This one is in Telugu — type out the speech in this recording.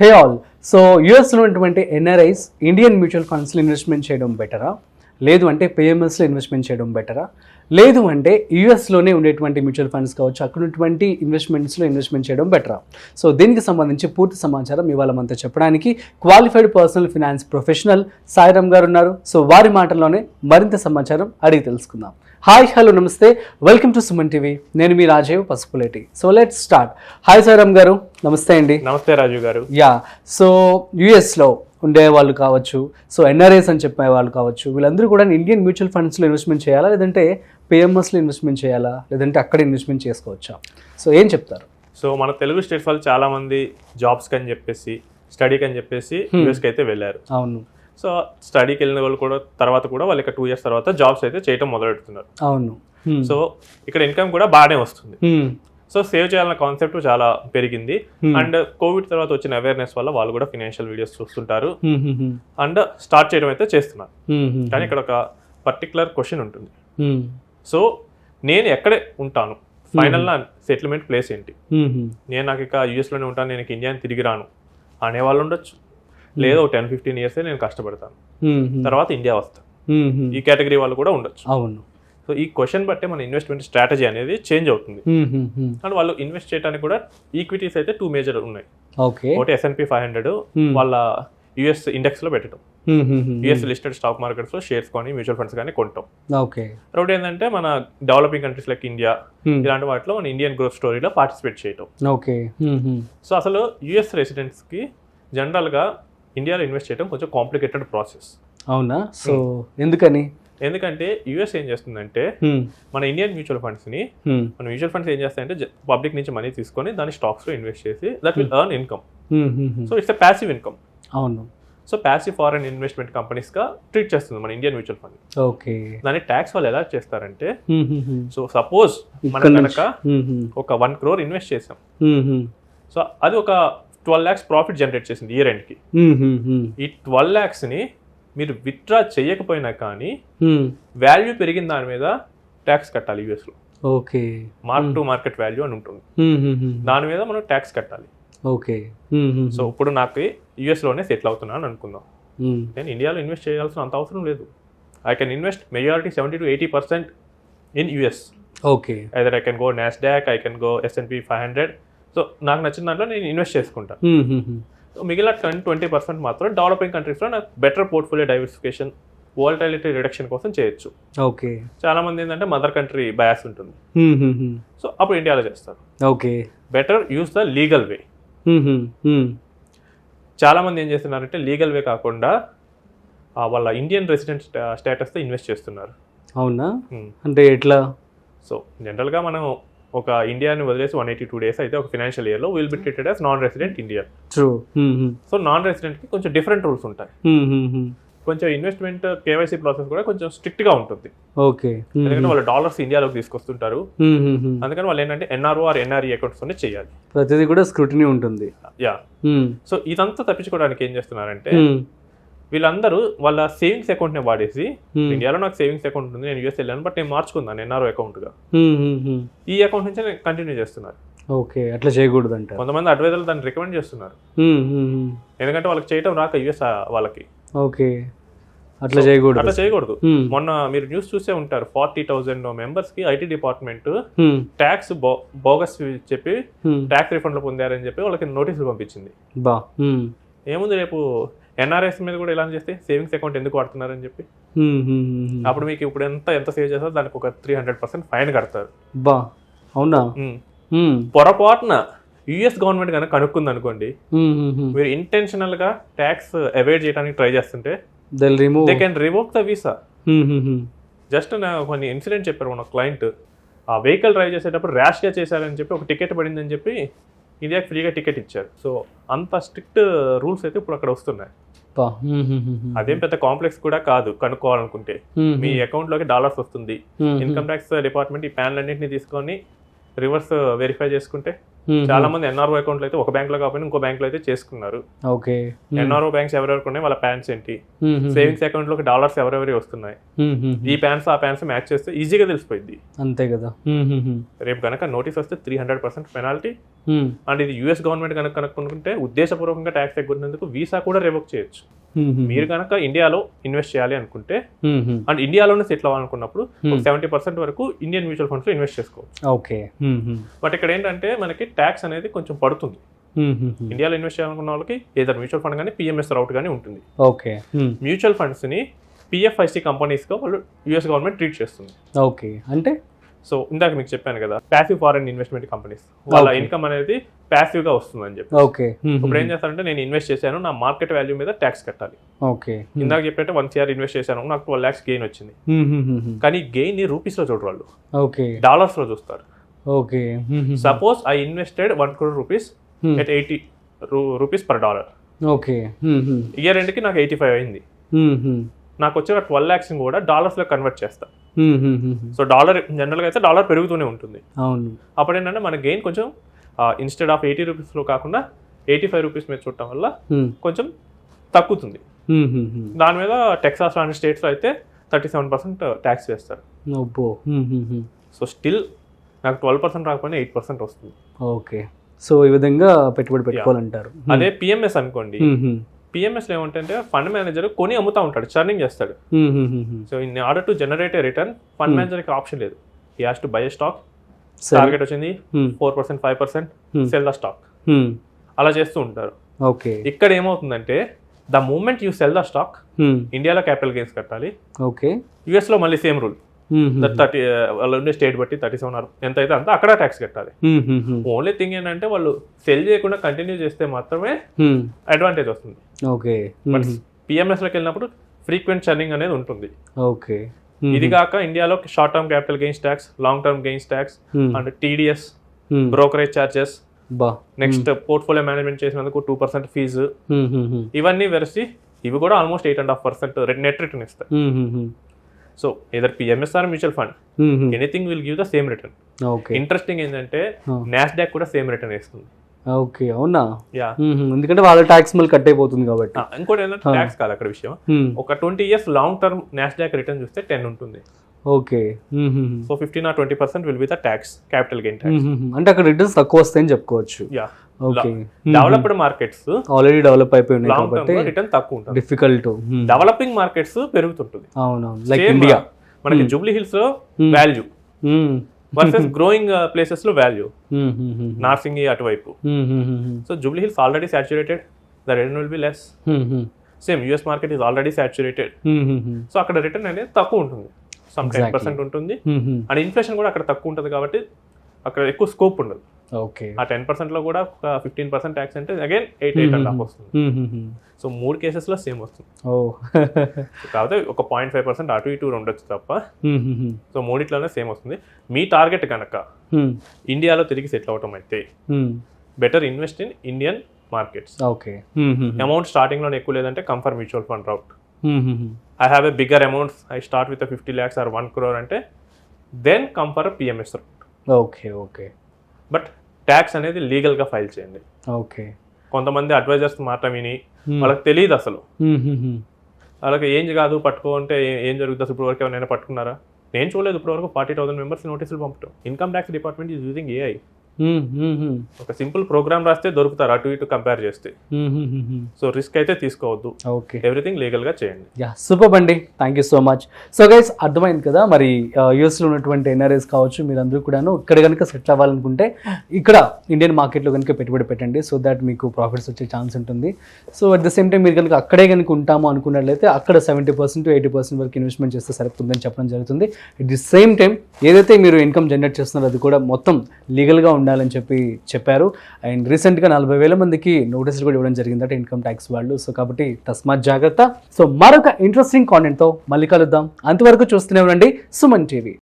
Hey all. సో యూఎస్లో ఉన్నటువంటి ఎన్ఆర్ఐస్ ఇండియన్ మ్యూచువల్ ఫండ్స్లో ఇన్వెస్ట్మెంట్ చేయడం బెటరా, లేదు అంటే పిఎంఎస్లో ఇన్వెస్ట్మెంట్ చేయడం బెటరా, లేదు అంటే యూఎస్లోనే ఉండేటువంటి మ్యూచువల్ ఫండ్స్ కావచ్చు అక్కడ ఉన్నటువంటి ఇన్వెస్ట్మెంట్స్లో ఇన్వెస్ట్మెంట్ చేయడం బెటరా? సో దీనికి సంబంధించి పూర్తి సమాచారం ఇవాళ మనతో చెప్పడానికి qualified personal finance professional Sairam garu ఉన్నారు. సో వారి మాటల్లోనే మరింత సమాచారం అడిగి తెలుసుకుందాం. హాయ్, హలో, నమస్తే, వెల్కమ్ టు సుమన్ టీవీ. నేను మీ Rajeev Pasupuleti. So let's start. Hi Sairam garu, నమస్తే అండి. నమస్తే రాజు గారు. యా, సో యూఎస్లో ఉండే వాళ్ళు కావచ్చు, సో ఎన్ఆర్ఐస్ అని చెప్పే వాళ్ళు కావచ్చు, వీళ్ళందరూ కూడా ఇండియన్ మ్యూచువల్ ఫండ్స్లో ఇన్వెస్ట్మెంట్ చేయాలా, లేదంటే పిఎంఎస్లో ఇన్వెస్ట్మెంట్ చేయాలా, లేదంటే అక్కడ ఇన్వెస్ట్మెంట్ చేసుకోవచ్చా? సో ఏం చెప్తారు? సో మన తెలుగు స్టేట్స్ వాళ్ళు చాలా మంది జాబ్స్కి అని చెప్పేసి, స్టడీకి అని చెప్పేసి యూఎస్కి అయితే వెళ్ళారు. అవును. సో స్టడీకి వెళ్ళిన వాళ్ళు కూడా తర్వాత కూడా వాళ్ళు ఇక్కడ 2 years తర్వాత జాబ్స్ అయితే చేయడం మొదలెడుతున్నారు. అవును. సో ఇక్కడ ఇన్కమ్ కూడా బాగానే వస్తుంది. సో సేవ్ చేయాలన్న కాన్సెప్ట్ చాలా పెరిగింది. అండ్ కోవిడ్ తర్వాత వచ్చిన అవేర్నెస్ వల్ల వాళ్ళు కూడా ఫైనాన్షియల్ వీడియోస్ చూస్తుంటారు అండ్ స్టార్ట్ చేయడం అయితే చేస్తున్నారు. కానీ ఇక్కడ ఒక పర్టికులర్ క్వశ్చన్ ఉంటుంది. సో నేను ఎక్కడే ఉంటాను, ఫైనల్ నా సెటిల్మెంట్ ప్లేస్ ఏంటి? నాకు ఇక యూఎస్లోనే ఉంటాను, నేను ఇండియాని తిరిగి రాను అనే వాళ్ళు ఉండొచ్చు. లేదా 10-15 years నేను కష్టపడతాను, తర్వాత ఇండియా వస్తాను, ఈ కేటగిరీ వాళ్ళు కూడా ఉండొచ్చు. అవును. సో ఈ క్వశ్చన్ బట్టే మన ఇన్వెస్ట్మెంట్ స్ట్రాటజీ అనేది చేంజ్ అవుతుంది. అండ్ వాళ్ళు ఇన్వెస్ట్ చేయడానికి కూడా ఈక్విటీస్ అయితే 2 major ఉన్నాయి. ఒకటి S&P 500 వాళ్ళ యుఎస్ ఇండెక్స్ లో పెట్టడం, యుఎస్ లిస్టెడ్ స్టాక్ మార్కెట్స్ లో షేర్స్ కానీ మ్యూచువల్ ఫండ్స్ కానీ కొనటం. ఒకటి ఏంటంటే మన డెవలపింగ్ కంట్రీస్ లైక్ ఇండియా ఇలాంటి వాటిలో మన ఇండియన్ గ్రోత్ స్టోరీలో పార్టిసిపేట్ చేయటం. సో అసలు యుఎస్ రెసిడెంట్స్ కి జనరల్ గా ఇండియాలో ఇన్వెస్ట్ చేయడం కొంచెం కాంప్లికేటెడ్ ప్రాసెస్. అవునా? సో ఎందుకని? ఎందుకంటే యుఎస్ ఏం చేస్తుందంటే మన ఇండియన్ మ్యూచువల్ ఫండ్స్ ని, మన మ్యూచువల్ ఫండ్స్ ఏం చేస్తాయంటే పబ్లిక్ నుంచి మనీ తీసుకొని దాని స్టాక్స్ లో ఇన్వెస్ట్ చేసి that will earn income. So it's a passive income. అవును. So passive foreign investment companies గా ట్రీట్ చేస్తుంది మన ఇండియన్ మ్యూచువల్ ఫండ్. ఓకే. దాని ట్యాక్స్ వాళ్ళు ఎలా చేస్తారంటే, సో సపోజ్ మనం కనుక ఒక 1 crore ఇన్వెస్ట్ చేసాం, సో అది ఒక 12 lakhs ప్రాఫిట్ జనరేట్ చేసింది ఇయర్ ఎండ్ కి. ఈ 12 lakhs ని మీరు విత్డ్రా చేయకపోయినా కానీ వాల్యూ పెరిగిన దాని మీద ట్యాక్స్ కట్టాలి యుఎస్ లో. Okay. Mark to market value అని ఉంటుంది, దాని మీద మనం ట్యాక్స్ కట్టాలి. ఓకే. సో ఇప్పుడు నాకు యుఎస్ లోనే సెటిల్ అవుతున్నాను అనుకుందాం, నేను ఇండియాలో ఇన్వెస్ట్ చేయాల్సిన అంత అవసరం లేదు. I can invest majority 70-80% in US. Okay. Either I can go Nasdaq, I can go S&P 500. So నాకు నచ్చిన దాంట్లో నేను ఇన్వెస్ట్ చేసుకుంటాను. సో మిగిలిన 10-20% మాత్రం డెవలపింగ్ కంట్రీస్లో నాకు better portfolio diversification, volatility reduction కోసం చేయొచ్చు. ఓకే. చాలా మంది ఏంటంటే మదర్ కంట్రీ బయాస్ ఉంటుంది, సో అప్పుడు ఇండియాలో చేస్తారు. Okay. Better use the legal వే. చాలా మంది ఏం చేస్తున్నారంటే లీగల్ వే కాకుండా వాళ్ళ ఇండియన్ రెసిడెంట్ స్టేటస్తో ఇన్వెస్ట్ చేస్తున్నారు. అవునా? అంటే ఎట్లా? సో జనరల్గా మనం ఒక ఇండియాని వదిలేసి 182 days అయితే ఒక ఫైనాన్షియల్ ఇయర్లో will be treated as non resident Indian. So non రెసిడెంట్కి కొంచెం డిఫరెంట్ రూల్స్ ఉంటాయి. కొంచెం ఇన్వెస్ట్మెంట్ కేవైసీ ప్రాసెస్ కూడా కొంచెం స్ట్రిక్ట్ గా ఉంటుంది. ఓకే. ఎందుకంటే వాళ్ళు డాలర్స్ ఇండియాలోకి తీసుకొస్తుంటారు, అందుకని వాళ్ళు ఏంటంటే NRO ఆర్ NRE అకౌంట్స్ తోనే చేయాలి. ప్రతిదీ కూడా స్క్రూటినీ ఉంటుంది. యా. సో ఇదంతా తప్పించుకోవడానికి ఏం చేస్తున్నారంటే, వీళ్ళందరూ వాళ్ళ సేవింగ్స్ అకౌంట్ ని వాడేసి, ఇండియాలో నాకు సేవింగ్స్ అకౌంట్ ఉంది, నేను యూఎస్ వెళ్ళాను, బట్ నేను మార్చుకున్నాను NRO అకౌంట్ గా, ఈ అకౌంట్ నుంచి నేను కంటిన్యూ చేస్తున్నారు. ఓకే. అట్లా చేయకూడదు అంటే కొంతమంది అడ్వైజర్లు దాన్ని రికమెండ్ చేస్తున్నారు, ఎందుకంటే వాళ్ళకి చేయటం రాక యూఎస్ వాళ్ళకి. ఓకే. అట్లా చేయకూడదు. మొన్న మీరు న్యూస్ చూసే ఉంటారు, 40,000 members కి ఐటీ డిపార్ట్మెంట్ ట్యాక్స్ బోగస్ చెప్పి ట్యాక్స్ రిఫండ్ లో పొందారని చెప్పి వాళ్ళకి నోటీసులు పంపించింది. ఏముంది, రేపు NRS మీద కూడా ఇలా చేస్తే సేవింగ్స్ అకౌంట్ ఎందుకు వాడుతున్నారని చెప్పి, అప్పుడు మీకు ఇప్పుడు ఎంత సేవ్ చేస్తారో దానికి ఒక 300% ఫైన్ కడతారు. అవునా? పొరపాటున యుఎస్ గవర్నమెంట్ కనుక కనుక్కుంది అనుకోండి, మీరు ఇంటెన్షనల్ గా ట్యాక్స్ అవాయిడ్ చేయడానికి ట్రై చేస్తుంటే they can revoke the visa. Just కొన్ని ఇన్సిడెంట్ చెప్పారు, మన క్లయింట్ ఆ వెహికల్ డ్రైవ్ చేసేటప్పుడు ర్యాష్ గా చేశారని చెప్పి ఒక టికెట్ పడిందని చెప్పి ఇండియాకి ఫ్రీగా టికెట్ ఇచ్చారు. సో అంత స్ట్రిక్ట్ రూల్స్ అయితే ఇప్పుడు అక్కడ వస్తున్నాయి. అదేం పెద్ద కాంప్లెక్స్ కూడా కాదు కనుక్కోవాలనుకుంటే. మీ అకౌంట్ లోకి డాలర్స్ వస్తుంది, ఇన్కమ్ ట్యాక్స్ డిపార్ట్మెంట్ ఈ ప్యాన్లు అన్నింటినీ తీసుకొని రివర్స్ వెరిఫై చేసుకుంటే చాలా మంది ఎన్ఆర్ఓ అకౌంట్లు అయితే ఒక బ్యాంక్ లో కాకపోయినా ఇంకో బ్యాంక్ లో అయితే చేసుకున్నారు. ఓకే. ఎన్ఆర్ఓ బ్యాంక్స్ ఎవరెవరికి ఉన్నాయి, వాళ్ళ ప్యాన్స్ ఏంటి, సేవింగ్స్ అకౌంట్ లోకి డాలర్స్ ఎవరెవరి వస్తున్నాయి, ఈ ప్యాన్స్ ఆ ప్యాన్స్ మ్యాచ్ చేస్తే ఈజీగా తెలిసిపోయింది. అంతే కదా. రేపు కనుక నోటీస్ వస్తే 300% పెనాల్టీ. అండ్ ఇది యూఎస్ గవర్నమెంట్ కనుక కనుక్కుంటే ఉద్దేశపూర్వకంగా ట్యాక్స్ ఎగ్గొట్టినందుకు వీసా కూడా రివోక్ చేయొచ్చు. మీరు కనుక ఇండియాలో ఇన్వెస్ట్ చేయాలి అనుకుంటే అండ్ ఇండియాలోనే సెటిల్ అవ్వాలనుకున్నప్పుడు 70% వరకు ఇండియన్ మ్యూచువల్ ఫండ్స్ లో ఇన్వెస్ట్ చేసుకోవచ్చు. ఓకే. బట్ ఇక్కడ ఏంటంటే మనకి ట్యాక్స్ అనేది కొంచెం పడుతుంది. ఇండియాలో ఇన్వెస్ట్ చేయాలనుకున్న వాళ్ళకి ఏదైనా మ్యూచువల్ ఫండ్ కానీ పిఎంఎస్ రౌట్ కానీ ఉంటుంది. ఓకే. మ్యూచువల్ ఫండ్స్ ని పిఎఫ్ఐసి కంపెనీస్ గా వాళ్ళు యూఎస్ గవర్నమెంట్ ట్రీట్ చేస్తుంది. ఓకే. అంటే సో ఇందాక మీకు చెప్పాను కదా, ప్యాసివ్ ఫారెన్ ఇన్వెస్ట్మెంట్ కంపెనీస్ వాళ్ళ ఇన్కమ్ అనేది ప్యాసివ్ గా వస్తుందని చెప్పి. ఓకే. ఇప్పుడు ఏం చేస్తారంటే నేను ఇన్వెస్ట్ చేశాను, నా మార్కెట్ వాల్యూ మీద ట్యాక్స్ కట్టాలి. ఓకే. ఇందాక చెప్పినట్టు 1 CR ఇన్వెస్ట్ చేశాను, నాకు 12 lakhs గెయిన్ వచ్చింది. కానీ గెయిన్ ని రూపీస్ లో చూడరు వాళ్ళు, ఓకే, డాలర్స్ లో చూస్తారు. Okay. Suppose I invested 1 crore rupees at 80 rupees per dollar. Okay. Year end కి నాకు 85 అయింది. నాకు వచ్చే 12 lakhs కూడా డాలర్స్ లో కన్వర్ట్ చేస్తా. సో డాలర్ జనరల్ గా అయితే డాలర్ పెరుగుతూనే ఉంటుంది. అవును. అప్పుడు ఏంటంటే మన గెయిన్ కొంచెం ఇన్స్టెడ్ ఆఫ్ 80 rupees లో కాకుండా 85 rupees మీద చూడటం వల్ల కొంచెం తగ్గుతుంది. దాని మీద టెక్సాస్ లాంటి స్టేట్స్ లో అయితే 37% ట్యాక్స్ వేస్తారు. సో స్టిల్ నాకు 12% రాకపోయినా 8% వస్తుంది. ఓకే. సో ఈ విధంగా పెట్టుబడి పెట్టుకోవాలంటారు. అదే పిఎంఎస్ అనుకోండి, పిఎంఎస్ లో ఏమంటే ఫండ్ మేనేజర్ కొని అమ్ముతా ఉంటాడు, చర్నింగ్ చేస్తాడు. So in order to generate a return fund manager కి ఆప్షన్ లేదు. He has to buy a stock, target వచ్చింది 4%, 5%, సెల్ ద స్టాక్, అలా చేస్తూ ఉంటారు. ఓకే. ఇక్కడ ఏమవుతుందంటే the moment you sell the stock, ఇండియాలో క్యాపిటల్ గెయిన్స్ కట్టాలి. ఓకే. యుఎస్ లో మళ్ళీ సేమ్ రూల్, 30 వాళ్ళు ఉండే స్టేట్ బట్టి 37 ఎంత అయితే అంత అక్కడ ట్యాక్స్ కట్టాలి. ఓన్లీ థింగ్ ఏంటంటే వాళ్ళు సెల్ చేయకుండా కంటిన్యూ చేస్తే మాత్రమే అడ్వాంటేజ్ వస్తుంది. ఓకే. బట్ పిఎంఎస్ లోకి వెళ్ళినప్పుడు ఫ్రీక్వెంట్ చర్నింగ్ అనేది ఉంటుంది. ఓకే. ఇది కాక ఇండియాలో short term capital gains tax, long term gains tax and TDS, brokerage charges, next portfolio management చేసినందుకు 2% ఫీజు, ఇవన్నీ వెరసి ఇవి కూడా ఆల్మోస్ట్ 8.5% నెట్ రిటర్న్ ఇస్తాయి. So either PMS or mutual fund, anything will give the same return. Interesting ఏంటంటే నాస్డాక్ కూడా సేమ్ రిటర్న్ ఇస్తుంది. ఓకే. అవునా? ఎందుకంటే వాళ్ళ ట్యాక్స్ మళ్ళీ కట్ అయిపోతుంది కాబట్టి. ఇంకోటి ఏంటంటే ట్యాక్స్ కాదు అక్కడ విషయం, ఒక 20 years long term Nasdaq return చూస్తే 10 ఉంటుంది. Okay. So 15 or 20% will be the tax, capital gain tax. అంటే అక్కడ రిటర్న్స్ తక్కువ వస్తాయని చెప్పుకోవచ్చు. డెవలప్డ్ మార్కెట్స్ ఆల్రెడీ డెవలప్ అయిపోయి కాబట్టి రిటర్న్ తక్కువ ఉంటుంది. డిఫికల్ట్. డెవలపింగ్ మార్కెట్స్ పెరుగుతుంటుంది. అవునవును. లైక్ ఇండియా మనకి జూబ్లీ హిల్స్ లో వాల్యూ వర్సెస్ గ్రోయింగ్ ప్లేసెస్ లో వాల్యూ, నార్సింగి అటువైపు. So Jubilee Hills already saturated, the return will be less. Same US market is already saturated, so అక్కడ రిటర్న్ అనేది తక్కువ ఉంటుంది, సమ్ 10% ఉంటుంది. అండ్ ఇన్ఫ్లేషన్ కూడా అక్కడ తక్కువ ఉంటుంది కాబట్టి అక్కడ ఎక్కువ స్కోప్ ఉండదు. ఓకే. ఆ 10% లో కూడా 15% ట్యాక్స్ అంటే అగైన్ 8.5 వస్తుంది. సో 3 కేసెస్ లో సేమ్ వస్తుంది. కాకపోతే ఒక 0.5% అటు ఇటు ఉండొచ్చు తప్ప. సో మూడిట్లోనే సేమ్ వస్తుంది. మీ టార్గెట్ కనుక ఇండియాలో తిరిగి సెటిల్ అవటం అయితే better invest in Indian markets. Okay. Amount starting లో ఎక్కువ లేదంటే come for mutual fund route. I have a bigger amounts, I start with 50 lakhs or 1 crore అంటే then come for PMS route. Okay. Okay. But tax అనేది లీగల్ గా ఫైల్ చేయండి. ఓకే. కొంతమంది అడ్వైజర్స్ మాట విని వాళ్ళకి తెలియదు అసలు, వాళ్ళకి ఏం కాదు పట్టుకో అంటే ఏం జరుగుతుంది అసలు. ఇప్పుడు వరకు ఎవరైనా పట్టుకున్నారా? నేను చూడలేదు ఇప్పుడు వరకు. 40,000 members నోటీసులు పంపటం. Income tax department is using AI. ఒక సింపుల్ ప్రోగ్రామ్ రాస్తే దొరుకుతారు అటు ఇటు కంపేర్ చేస్తే. సో రిస్క్ అయితే తీసుకోవద్దు. ఓకే. ఎవ్రీథింగ్ లీగల్ గా చేయండి. సూపర్ అండి, thank you so much. So guys అర్థమైంది కదా, మరి యూఎస్లో ఉన్నటువంటి ఎన్ఆర్ఐస్ కావచ్చు, మీరందరూ కూడాను ఇక్కడ కనుక సెటిల్ అవ్వాలనుకుంటే ఇక్కడ ఇండియన్ మార్కెట్లో కనుక పెట్టుబడి పెట్టండి. సో దాట్ మీకు ప్రాఫిట్స్ వచ్చే ఛాన్స్ ఉంటుంది. So at the same time మీరు కనుక అక్కడే కనుక ఉంటాము అనుకున్నట్లయితే అక్కడ 70% to 80% వరకు ఇన్వెస్ట్మెంట్ చేస్తే సరిపోతుందని చెప్పడం జరుగుతుంది. అట్ ది సేమ్ టైం ఏదైతే మీరు ఇన్కమ్ జనరేట్ చేస్తున్నారో అది కూడా మొత్తం లీగల్గా ఉండాలని చెప్పారు. అండ్ రీసెంట్గా 40,000 మందికి నోటీసులు కూడా ఇవ్వడం జరిగిందట ఇన్కమ్ ట్యాక్స్ వాళ్ళు. సో కాబట్టి తస్మాత్ జాగ్రత్త. సో మరొక ఇంట్రెస్టింగ్ కాంటెంట్తో మళ్ళీ కలుద్దాం. అంతవరకు చూస్తూనే ఉండండి సుమన్ టీవీ.